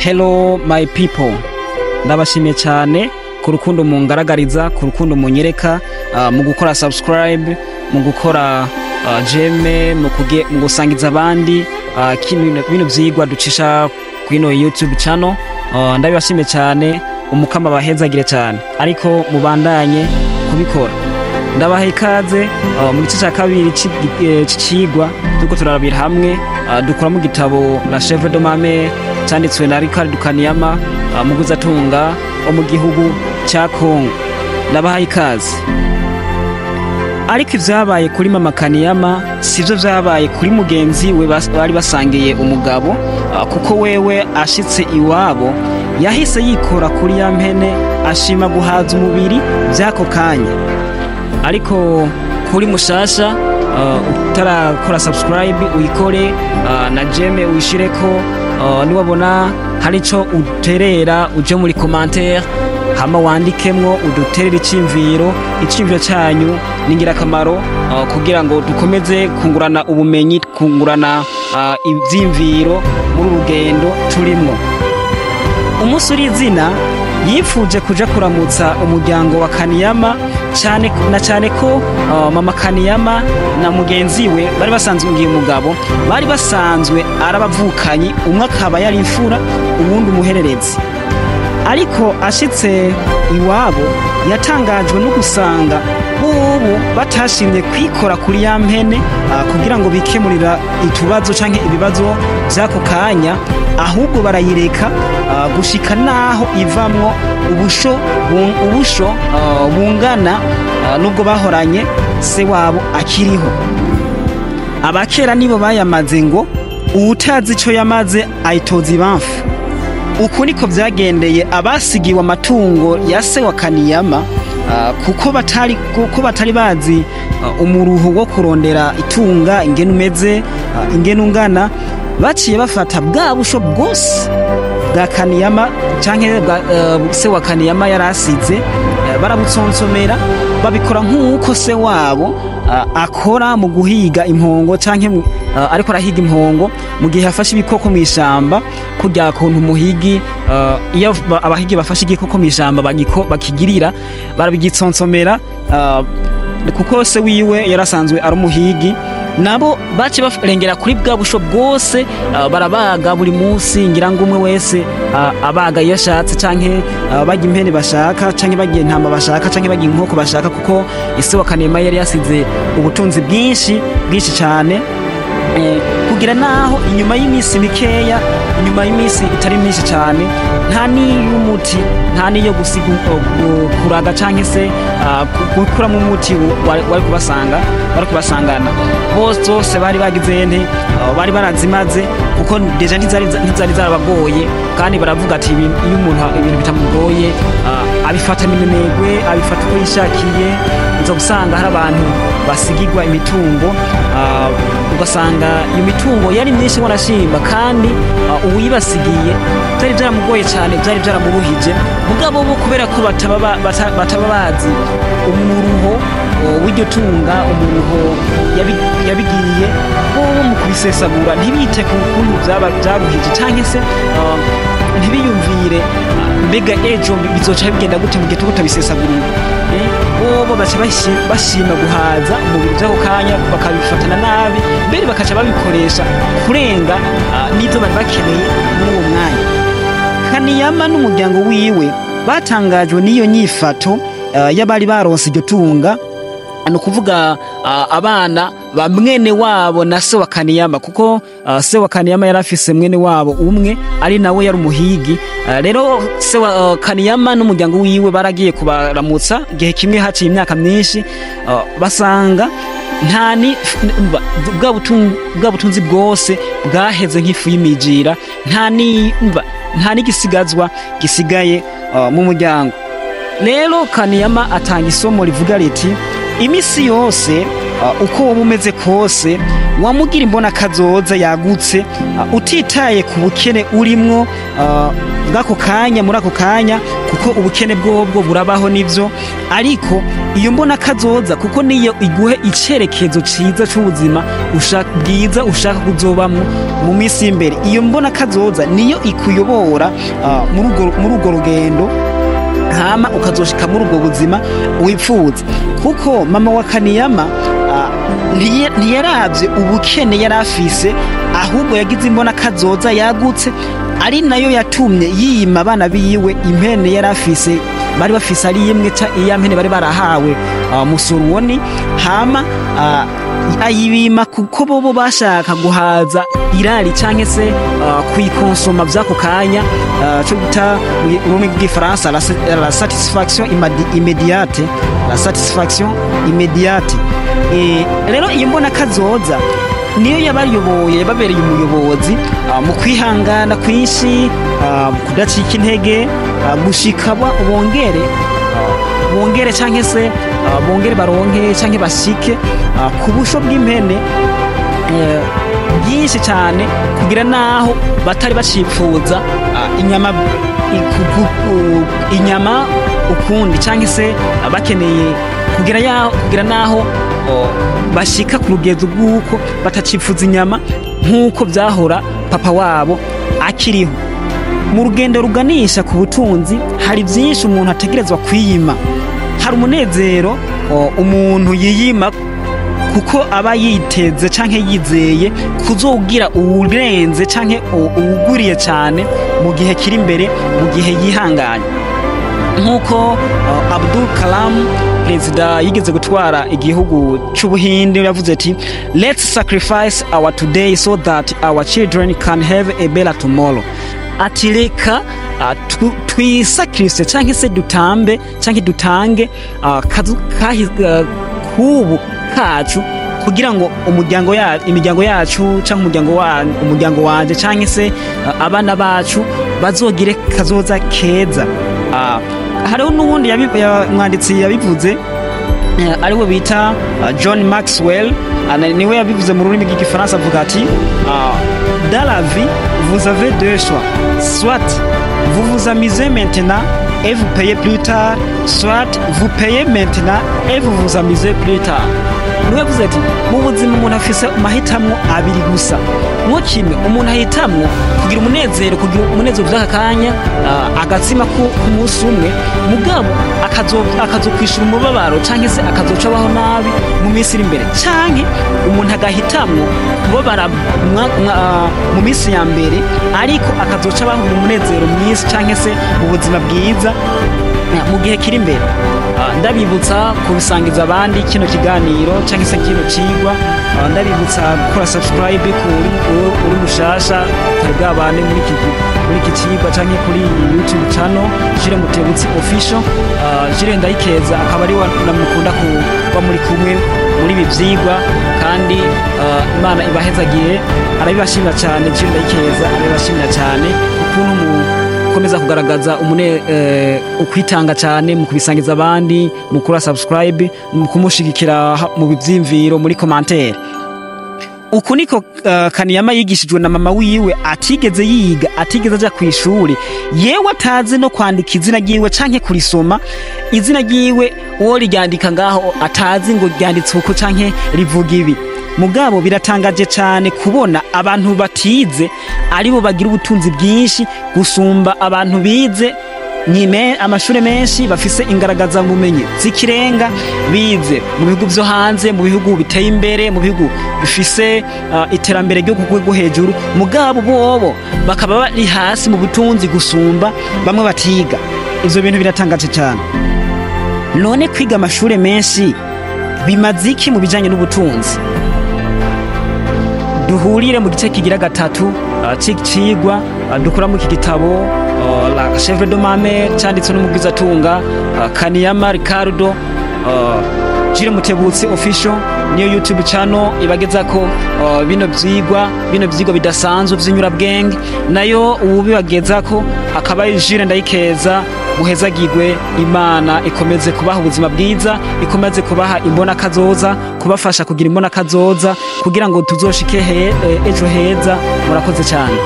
Hello my people, ndabashimiye cyane ku rukundo mungaragariza, ku rukundo munyereka, mu gukora subscribe, mu gukora jeme, mu gusangiza abandi bino byigwa ducisha kwino YouTube channel. Ndabashimiye cyane, umukama bahezagire cyane, ariko mubandanye kubikora. Ndabaha ikaze mu gice cya kabiri cy'ikigwa tuko turarabira hamwe dukora mu gitabo La Chèvre de ma mère cyanditswe na Ricardo Kaniyama muguzatunga wo mu gihugu cya Kongo. Ndabaha ikaze. Ariko ivyabaye kuri mama Kaniyama sivyo vyabaye kuri mugenzi we bari basangiye umugabo, kuko wewe ashitse iwabo yahise yikora kuri ya mpene ashima guhaza umubiri byako kanya. Ariko kuri mushasha utarakora subscribe uyikore, na jeme uyishireko, niwabona hari ico uterera uje muri commentaire hama wandikemwo uduterera icimviro cyanyu ningira kamaro, kugira ngo dukomeze kungurana ubumenyi, kungurana ivyimviro muri urugendo turimwo. Umunsi uri izina yifuje kuja kuramutsa umuryango wa Kaniyama cyane ko mama Kaniyama na mugenzi we bari basanzwe ngiye umugabo, bari basanzwe arabavukanyi, umwe akaba yari imfura ubundi umuhererezi. Ariko ashitse iwabo yatangajwe no gusanga ubu batashimye kwikora kuri ya mpene kugira ngo bikemurira itubazo canke ibibazo byako kanya, ahubwo barayireka gushika naho ivamwo ubusho bungana nubwo bahoranye se wabo akiriho. Abakera nibo bayamaze ngo uwutazi ico yamaze ayitoza ibamfu. Uku niko vyagendeye abasigiwe amatungo ya se wa Kaniyama, kuko batari bazi umuruho wo kurondera itunga ingene umeze, ingene ungana, baciye bafata bwa busho bwose bwa Kaniyama canke se wa Kaniyama yarasize, barabutsonsomera babikora nk'uko se wabo akora mu guhiga impongo, canke ariko arahiga impongo mu gihe afashe ibikoko mu ishamba. Kujya kuntu umuhigi iyo abahigi bafashe igikoko mu ishamba bakigirira barabigitsonsomera, kuko se wiwe yarasanzwe ari umuhigi. Nabo bace barengera kuri bwa busho bwose, barabaga buri munsi, ngira ngo umwe wese abaga iyo ashatse, canke baga impene bashaka, canke bagiye intama bashaka, canke bagiye inkoko bashaka, kuko ise wa Kaniyama yari yasize ubutunzi bwinshi cyane. Kugira naho inyuma y'imisi mikeya, inyuma y'imisi itari myinshi cyane, nta n'umuti, nta niyo gusiga kuraga canke se gukura mu muti wari kubasangana bose bari bagize nte, bari barazimaze, kuko deja ntizari zarabagoye, kandi baravuga ati iyo umuntu ibintu bitamugoye abifata n'imemegwe, abifata uko yishakiye. Nza gusanga hari abantu basigirwa imitungo, ugasanga iyo mitungo yari myinshi warashimba, kandi uwibasigiye byari byaramugoye cyane, byari byaramuruhije. Mugabo bo kubera ko bataba bazi umuruho w'iryo tunga, umuruho yabigiye, bo mu kubisesagura ntibite ku kuntu byaruhije, cyangwa se ntibiyumvire mbega ejo bizoca bigenda gute mu gihe tutabisesagurira. Bo baca bashima guhaza umubiri by'ako kanya, bakabifatana nabi, mbere bakaca babikoresha kurenga n'ibyo bari bakeneye muri uwo mwanya. Kaniyama n'umuryango wiwe batangajwe n'iyo nyifato y'abari baronse iryo tunga, no kuvuga abana ba mwene wabo na se wa Kaniyama, kuko se wa Kaniyama yarafise mwene wabo umwe ari nawe yari umuhigi. Rero se wa Kaniyama n'umuryango wiwe baragiye kubaramutsa gihe kimwe haciye imyaka myinshi, basanga bwa butunzi bwose bwaheze nk'ifu y'imijira, nta n'igisigazwa gisigaye mu muryango. Rero Kaniyama atanga isomo rivuga riti imisi yose uko wowe umeze kose wamugira imbona kazoza yagutse, utitaye ku bukene urimwo bw'ako kanya, muri ako kanya, kuko ubukene bwobwo burabaho nivyo, ariko iyo mbona kazoza kuko niyo iguhe icerekezo ciza c'ubuzima bwiza ushaka kuzobamwo mu minsi imbere. Iyo mbona kazoza niyo ikuyobora muri urwo rugendo hama ukazoshika muri ubwo buzima wipfuza. Kuko mama wa Kaniyama ntiyaravye ubukene yari afise, ahubwo yagize imbona kazoza yagutse, ari nayo yatumye yima abana biwe impene yari afise, bari bafise ari imwe iya mpene bari barahawe musuruwoni, hama ayibima kuko bobo bashaka guhaza irari canke se kuyikonsoma vy'ako kanya, cyo guta ururimi rw'igifaransa la satisfaction immédiate, la satisfaction immédiate. Rero iyo mbona kazoza niyo yababereye umuyobozi mu kwihangana kwinshi, kudacika intege, gushika bongere canke se bongere baronke canke bashike ku busho bw'impene byinshi cyane, kugira naho batari bacipfuza inyama ukundi canke se bakeneye kugira naho bashika ku rugezo rw'uko batacipfuza inyama nk'uko byahora papa wabo akiriho. Mu rugendo ruganisha ku butunzi hari byinshi umuntu ategerezwa kwiyima. Hari umunezero umuntu yiyima kuko aba yiteze canke yizeye kuzogira uwurenze canke uwuguriye cyane mu gihe kiri imbere, mu gihe yihanganye. Nk'uko Abdul Kalam, perezida yigeze gutwara igihugu c'Ubuhinde, yavuze ati let's sacrifice our today so that our children can have a better tomorrow. Ati reka twisacrifice canke se dutambe canke dutange kubu kacu kugira ngo imiryango yacu canke umuryango wanje canke se abana bacu bazogire kazoza keza. Hariho n'ubundi mwanditsi yabivuze ariwe bita John Maxwell, niwe yabivuze mu rurimi rw'igifaransa, avuga ati dans la vie vous avez deux choix, soit vous vous amusez maintenant et vous payez plus tard, soit vous payez maintenant et vous vous amusez plus tard. Niwe yavuze ati mu buzima umuntu afise amahitamo abiri gusa, mwo kimwe umuntu ahitamwo kugira umunezero vy'aka kanya, agatsima ku munsi umwe, mugabo akazokwishura umubabaro canke se akazoca abaho nabi mu minsi iri imbere, canke umuntu agahitamwo kubabara mu minsi ya mbere ariko akazoca abaho mu munezero mwinshi canke se mu buzima bwiza mu gihe kiri imbere. Ndabibutsa kubisangiza abandi kino kiganiro canke se kino cigwa, ndabibutsa gukora subscribe uri mushasha bwabane muri iki cigwa canke kuri YouTube channel Jules Mutebutsi official. Jules Ndayikeza akaba ari namukunda kuba muri kumwe muri ibi vyigwa, kandi Imana ibahezagiye. Arabibashimira cyane Jules Ndayikeza, arabibashimira cyane ukuntu komeza kugaragaza ukwitanga cyane mu kubisangiza abandi, mu kura subscribe, mu kumushigikira mu bivyimviro muri commentaire. Uku niko Kaniyama yigishijwe na mama wiwe, atigeze yiga, atigeze aja ku ishuri, yewe atazi no kwandika izina ryiwe canke kurisoma. Izina ryiwe uwo ryandika ngaho atazi ngo ryanditse uko canke rivuga ibi. Mugabo biratangaje cyane kubona abantu batize aribo bagira ubutunzi bwinshi gusumba abantu bize amashuri menshi, bafise ingaragaza bumenyi zikirenga, bize mu bihugu byo hanze, mu bihugu biteye imbere, mu bihugu bifise iterambere ryo kugwego hejuru. Mugabo bobo bakaba bari hasi mu butunzi gusumba bamwe batiga. Ivyo bintu biratangaje cyane. None kwiga amashuri menshi bimaziki mu bijanye n'ubutunzi? Duhurire mu gice kigira gatatu cigwa dukura mu kigitabo La Chèvre de ma mère cyanditswe n'umugwizatunga Kaniyama Ricardo. Jules Mutebutsi official niyo YouTube channel ibageza ko bino vyigwa bidasanzwe vy'inyurabwenge, nayo ubibageza ko akaba Jules Ndayikeza. Muhezagirwe, Imana ikomeze kubaha ubuzima bwiza, ikomeze kubaha imbona kazoza, kubafasha kugira imbona kazoza kugira ngo tuzoshike ejo heza. Murakoze cyane.